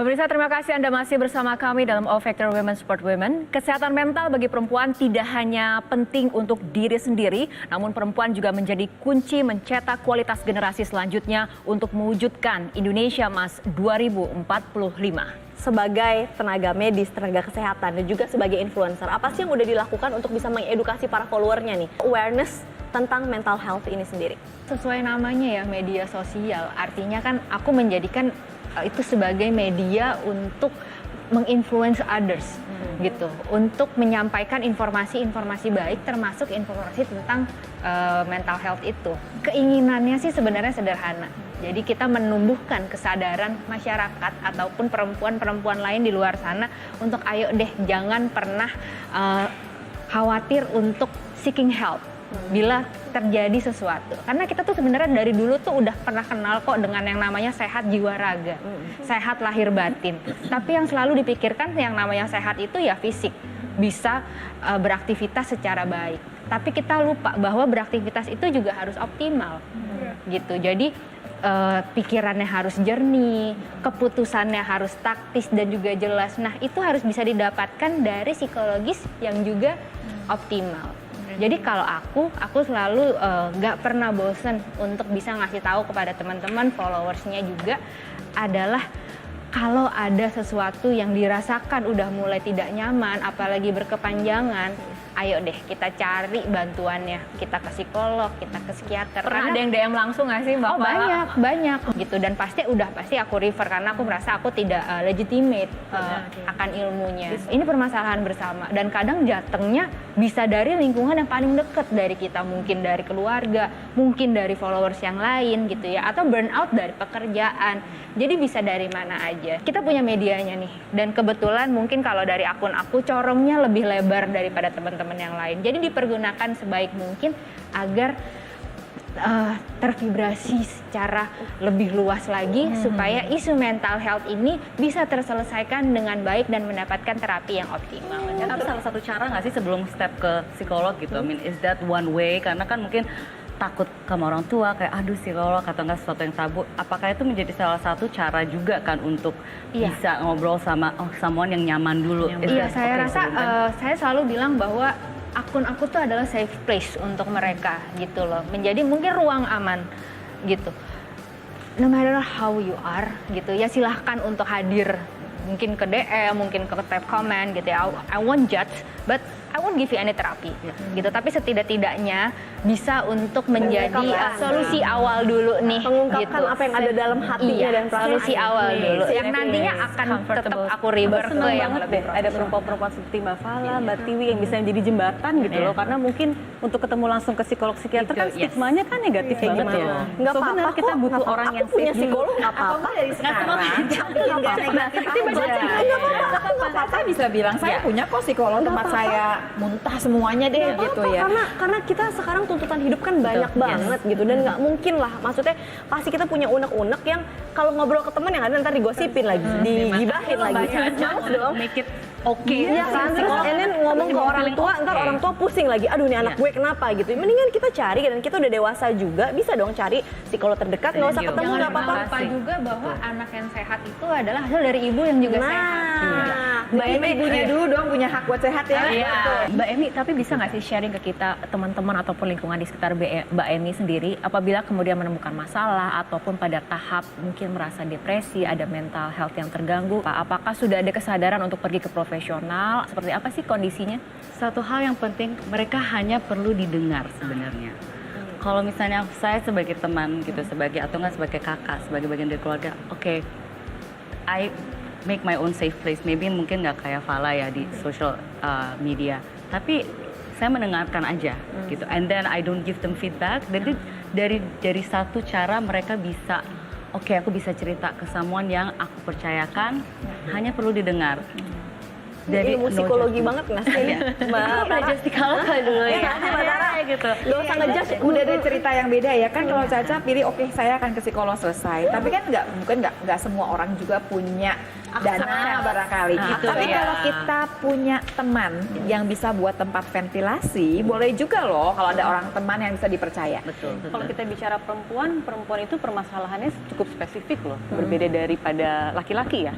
Pemirsa, terima kasih Anda masih bersama kami dalam All Factor Women Support Women. Kesehatan mental bagi perempuan tidak hanya penting untuk diri sendiri, namun perempuan juga menjadi kunci mencetak kualitas generasi selanjutnya untuk mewujudkan Indonesia Emas 2045. Sebagai tenaga medis, tenaga kesehatan, dan juga sebagai influencer, apa sih yang udah dilakukan untuk bisa mengedukasi para followernya nih? Awareness tentang mental health ini sendiri. Sesuai namanya ya, media sosial. Artinya kan aku menjadikan itu sebagai media untuk menginfluence others gitu, untuk menyampaikan informasi-informasi baik termasuk informasi tentang mental health itu. Keinginannya sih sebenarnya sederhana. Jadi kita menumbuhkan kesadaran masyarakat ataupun perempuan-perempuan lain di luar sana untuk ayo deh jangan pernah khawatir untuk seeking help bila terjadi sesuatu. Karena kita tuh sebenarnya dari dulu tuh udah pernah kenal kok dengan yang namanya sehat jiwa raga, sehat lahir batin. Tapi yang selalu dipikirkan yang namanya sehat itu ya fisik, bisa beraktivitas secara baik. Tapi kita lupa bahwa beraktivitas itu juga harus optimal, gitu. Jadi pikirannya harus jernih, keputusannya harus taktis dan juga jelas. Nah itu harus bisa didapatkan dari psikologis yang juga optimal. Jadi kalau aku selalu nggak pernah bosen untuk bisa ngasih tahu kepada teman-teman followersnya juga adalah kalau ada sesuatu yang dirasakan udah mulai tidak nyaman, apalagi berkepanjangan, ayo deh kita cari bantuannya, kita ke psikolog, kita ke psikiater. Pernah ada yang DM langsung nggak sih Mbak? Oh banyak gitu, dan pasti aku refer karena aku merasa aku tidak legitimate akan ilmunya. Ini permasalahan bersama dan kadang jatengnya bisa dari lingkungan yang paling dekat dari kita, mungkin dari keluarga, mungkin dari followers yang lain gitu ya, atau burnout dari pekerjaan. Jadi bisa dari mana aja. Kita punya medianya nih, dan kebetulan mungkin kalau dari akun aku corongnya lebih lebar daripada teman-teman yang lain. Jadi dipergunakan sebaik mungkin agar tervibrasi secara lebih luas lagi supaya isu mental health ini bisa terselesaikan dengan baik dan mendapatkan terapi yang optimal. Tapi salah satu cara nggak sih sebelum step ke psikolog gitu? I mean, is that one way? Karena kan mungkin takut sama orang tua kayak aduh psikolog atau enggak sesuatu yang tabu. Apakah itu menjadi salah satu cara juga kan untuk bisa ngobrol sama someone yang nyaman dulu? Iya, saya rasa saya selalu bilang bahwa akun aku tuh adalah safe place untuk mereka gitu loh. Menjadi mungkin ruang aman gitu. No matter how you are gitu ya, silahkan untuk hadir. Mungkin ke DM, mungkin ke tab comment gitu ya. I won't judge, but I won't give you any therapy gitu. Tapi setidak-tidaknya bisa untuk menjadi solusi awal dulu nih. Mengungkapkan gitu. apa yang ada dalam hatinya dan solusi awal dulu. Yang nantinya akan tetap aku refer ke yang lebih deh. Ada perempuan-perempuan seperti Mbak Fala, Mbak Tiwi yang bisa menjadi jembatan gitu loh. Karena mungkin untuk ketemu langsung ke psikolog psikiater kan stigmanya kan negatif banget ya. Nggak So benar kita butuh orang yang punya safe psikolog dulu. nggak apa-apa dari sekarang. Saya bisa bilang saya punya kok psikolog tempat saya muntah semuanya deh gitu ya. Karena kita sekarang tuntutan hidup kan banyak banget gitu, dan nggak mungkin lah, maksudnya pasti kita punya unek-unek yang kalau ngobrol ke temen yang ada ntar digosipin lagi, digibahin lagi. Males dong. Make it okay. Iya kan, terus Enen ngomong ke orang tua, ntar orang tua pusing lagi, aduh nih anak gue kenapa gitu. Mendingan kita cari, dan kita udah dewasa juga, bisa dong cari psikolog terdekat, nggak usah ketemu, nggak apa-apa. Jangan lupa juga bahwa anak yang sehat itu adalah hasil dari ibu yang juga sehat. Mbak Emi ibunya dulu dong punya hak buat sehat ya. Mbak Emi, tapi bisa nggak sih sharing ke kita teman-teman ataupun lingkungan di sekitar Mbak Emi sendiri, apabila kemudian menemukan masalah ataupun pada tahap mungkin merasa depresi, ada mental health yang terganggu, apakah sudah ada kesadaran untuk pergi ke profesional? Seperti apa sih kondisinya? Satu hal yang penting, mereka hanya perlu didengar sebenarnya. Kalau misalnya saya sebagai teman gitu, sebagai atau enggak sebagai kakak, sebagai bagian dari keluarga, oke, I make my own safe place. Maybe mungkin nggak kayak Fala ya di social media, tapi saya mendengarkan aja gitu. And then I don't give them feedback. Jadi dari satu cara mereka bisa, oke, aku bisa cerita ke someone yang aku percayakan, hanya perlu didengar. Dari ilmu psikologi banget nggak sih? Mbak belajar psikologi dulu ya. gitu. Gak usah ngejudge, udah ada cerita yang beda ya kan. Kalau Caca pilih oke saya akan ke psikolog selesai, tapi kan nggak semua orang juga punya dana barangkali. Tapi kalau kita punya teman yang bisa buat tempat ventilasi, boleh juga loh kalau ada orang teman yang bisa dipercaya. Betul. Kalau kita bicara perempuan itu permasalahannya cukup spesifik loh, berbeda daripada laki-laki ya.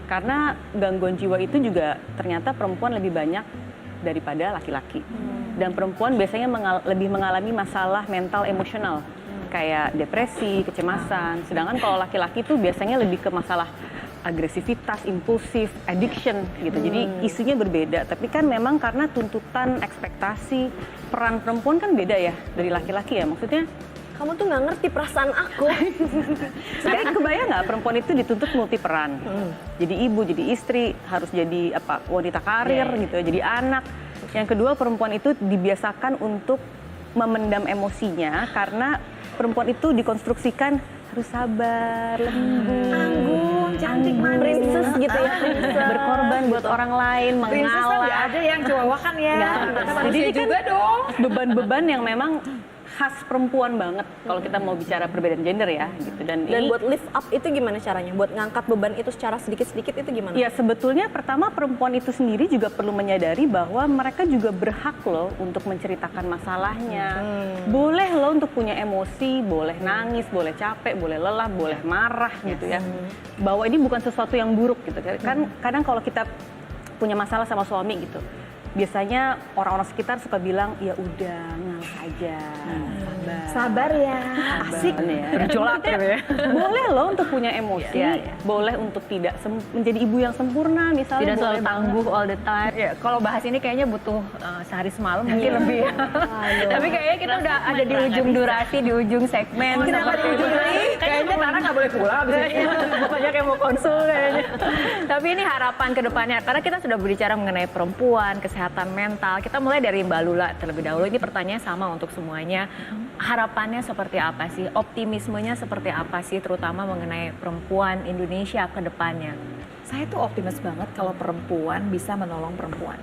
Karena gangguan jiwa itu juga ternyata perempuan lebih banyak daripada laki-laki. Dan perempuan biasanya lebih mengalami masalah mental emosional, kayak depresi, kecemasan. Sedangkan kalau laki-laki itu biasanya lebih ke masalah agresivitas, impulsif, addiction gitu. Jadi isunya berbeda. Tapi kan memang karena tuntutan, ekspektasi, peran perempuan kan beda ya dari laki-laki ya. Maksudnya Kamu tuh nggak ngerti perasaan aku. Tapi kebayang nggak perempuan itu dituntut multi peran, jadi ibu, jadi istri, harus jadi wanita karir gitu, jadi anak. Yang kedua perempuan itu dibiasakan untuk memendam emosinya karena perempuan itu dikonstruksikan harus sabar, lembut, Anggun, cantik, manis, princess gitu ya. berkorban buat orang lain, Princess kan mengalah. nggak ada yang cowok kan ya. Jadi ini kan beban-beban yang memang khas perempuan banget kalau kita mau bicara perbedaan gender ya gitu. Dan buat lift up itu gimana caranya? Buat ngangkat beban itu secara sedikit-sedikit itu gimana? ya sebetulnya pertama perempuan itu sendiri juga perlu menyadari bahwa mereka juga berhak loh untuk menceritakan masalahnya. Boleh loh untuk punya emosi, boleh nangis, boleh capek, boleh lelah, boleh marah gitu ya. Bahwa ini bukan sesuatu yang buruk gitu. Kan kadang kalau kita punya masalah sama suami gitu, biasanya orang-orang sekitar suka bilang ya udah ngalah aja, Sabar ya. asik berjolak gitu ya. Boleh loh untuk punya emosi, boleh untuk tidak menjadi ibu yang sempurna misalnya. Tidak selalu boleh tangguh all the time. Ya, kalau bahas ini kayaknya butuh sehari semalam mungkin lebih. Tapi kayaknya kita udah ada di ujung durasi, di ujung segmen. Kenapa di ujung ini? Kayaknya Tara nggak boleh pulang abis ini. Banyak yang mau konsul kayaknya. Tapi ini harapan ke depannya, karena kita sudah berbicara mengenai perempuan, kesehatan mental. Kita mulai dari Mbak Lula terlebih dahulu. Ini pertanyaan sama untuk semuanya. Harapannya seperti apa sih? Optimismenya seperti apa sih? Terutama mengenai perempuan Indonesia ke depannya. Saya tuh optimis banget kalau perempuan bisa menolong perempuan.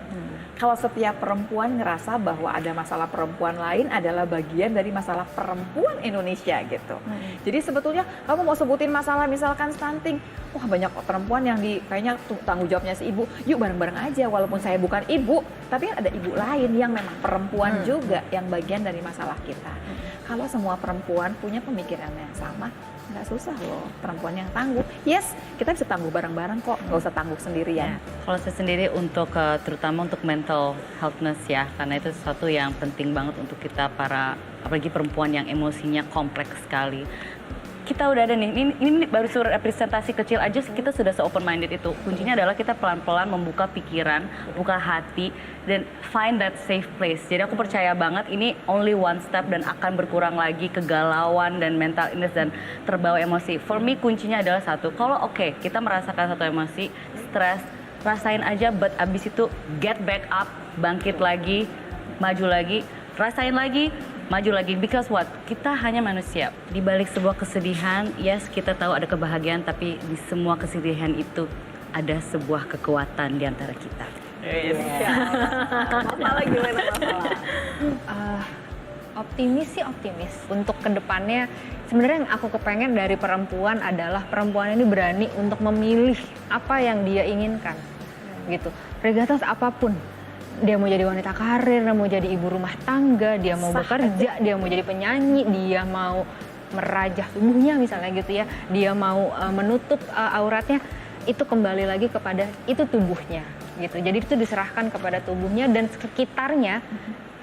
Kalau setiap perempuan ngerasa bahwa ada masalah perempuan lain adalah bagian dari masalah perempuan Indonesia gitu. Jadi sebetulnya kamu mau sebutin masalah misalkan stunting, wah banyak perempuan yang kayaknya tanggung jawabnya si ibu. Yuk bareng-bareng aja walaupun saya bukan ibu, tapi ada ibu lain yang memang perempuan juga yang bagian dari masalah kita. Kalau semua perempuan punya pemikiran yang sama, nggak susah loh perempuan yang tangguh. Yes, kita bisa tangguh bareng-bareng kok, nggak usah tangguh sendirian. Kalau saya sendiri untuk terutama untuk mental healthness ya, karena itu sesuatu yang penting banget untuk kita apalagi perempuan yang emosinya kompleks sekali. Kita udah ada nih, ini baru surat representasi kecil aja kita sudah se-open minded itu. Kuncinya adalah kita pelan-pelan membuka pikiran, buka hati, dan find that safe place. Jadi aku percaya banget ini only one step dan akan berkurang lagi kegalauan dan mental illness dan terbawa emosi. For me kuncinya adalah satu, kalau kita merasakan satu emosi, stres, rasain aja, but abis itu get back up, bangkit lagi, maju lagi, rasain lagi, maju lagi, because what? Kita hanya manusia. Di balik sebuah kesedihan, yes kita tahu ada kebahagiaan, tapi di semua kesedihan itu ada sebuah kekuatan di antara kita. Masalah gimana masalah? Optimis sih optimis. Untuk kedepannya sebenarnya yang aku kepengen dari perempuan adalah perempuan ini berani untuk memilih apa yang dia inginkan, gitu. Regardless apapun. Dia mau jadi wanita karir, dia mau jadi ibu rumah tangga, dia mau bekerja, dia mau jadi penyanyi, dia mau merajah tubuhnya misalnya gitu ya, dia mau menutup auratnya, itu kembali lagi kepada itu tubuhnya gitu. Jadi itu diserahkan kepada tubuhnya dan sekitarnya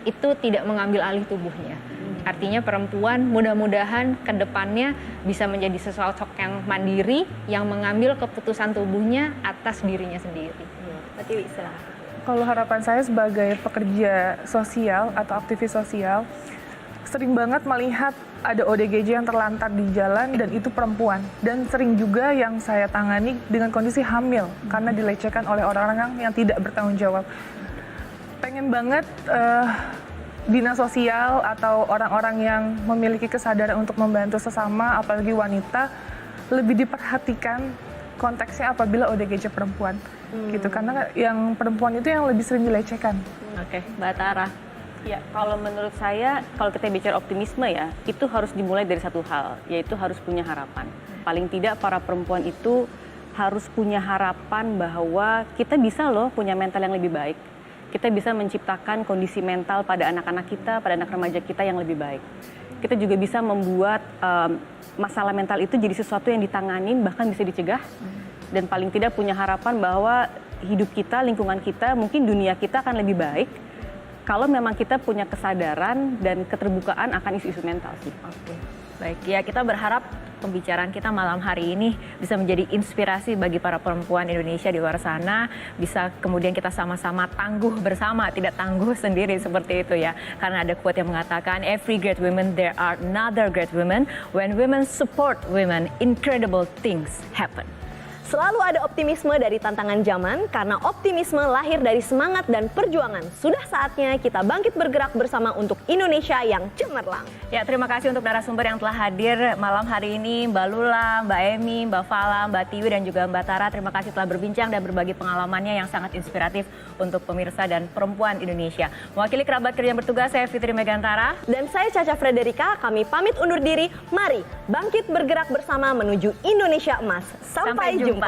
itu tidak mengambil alih tubuhnya. Artinya perempuan mudah-mudahan ke depannya bisa menjadi sosok yang mandiri, yang mengambil keputusan tubuhnya atas dirinya sendiri. Berarti bisa. Kalau harapan saya sebagai pekerja sosial atau aktivis sosial, sering banget melihat ada ODGJ yang terlantar di jalan dan itu perempuan. Dan sering juga yang saya tangani dengan kondisi hamil karena dilecehkan oleh orang-orang yang tidak bertanggung jawab. Pengen banget dinas sosial atau orang-orang yang memiliki kesadaran untuk membantu sesama, apalagi wanita, lebih diperhatikan konteksnya apabila ODGJ perempuan gitu, karena yang perempuan itu yang lebih sering dilecehkan. Oke, Mbak Tara. Ya, kalau menurut saya, kalau kita bicara optimisme ya, itu harus dimulai dari satu hal, yaitu harus punya harapan. Paling tidak para perempuan itu harus punya harapan bahwa kita bisa loh punya mental yang lebih baik. Kita bisa menciptakan kondisi mental pada anak-anak kita, pada anak remaja kita yang lebih baik. Kita juga bisa membuat masalah mental itu jadi sesuatu yang ditanganin, bahkan bisa dicegah. Dan paling tidak punya harapan bahwa hidup kita, lingkungan kita, mungkin dunia kita akan lebih baik kalau memang kita punya kesadaran dan keterbukaan akan isu-isu mental sih. Oke, baik ya, kita berharap pembicaraan kita malam hari ini bisa menjadi inspirasi bagi para perempuan Indonesia di luar sana, bisa kemudian kita sama-sama tangguh bersama, tidak tangguh sendiri seperti itu ya. Karena ada quote yang mengatakan, every great woman there are another great women, when women support women, incredible things happen. Selalu ada optimisme dari tantangan zaman, karena optimisme lahir dari semangat dan perjuangan. Sudah saatnya kita bangkit bergerak bersama untuk Indonesia yang cemerlang. Ya, terima kasih untuk narasumber yang telah hadir malam hari ini, Mbak Lula, Mbak Emi, Mbak Fala, Mbak Tiwi, dan juga Mbak Tara. Terima kasih telah berbincang dan berbagi pengalamannya yang sangat inspiratif untuk pemirsa dan perempuan Indonesia. Mewakili kerabat kerja yang bertugas, saya Fitri Megantara. Dan saya Caca Frederika, kami pamit undur diri. Mari bangkit bergerak bersama menuju Indonesia Emas. Sampai jumpa.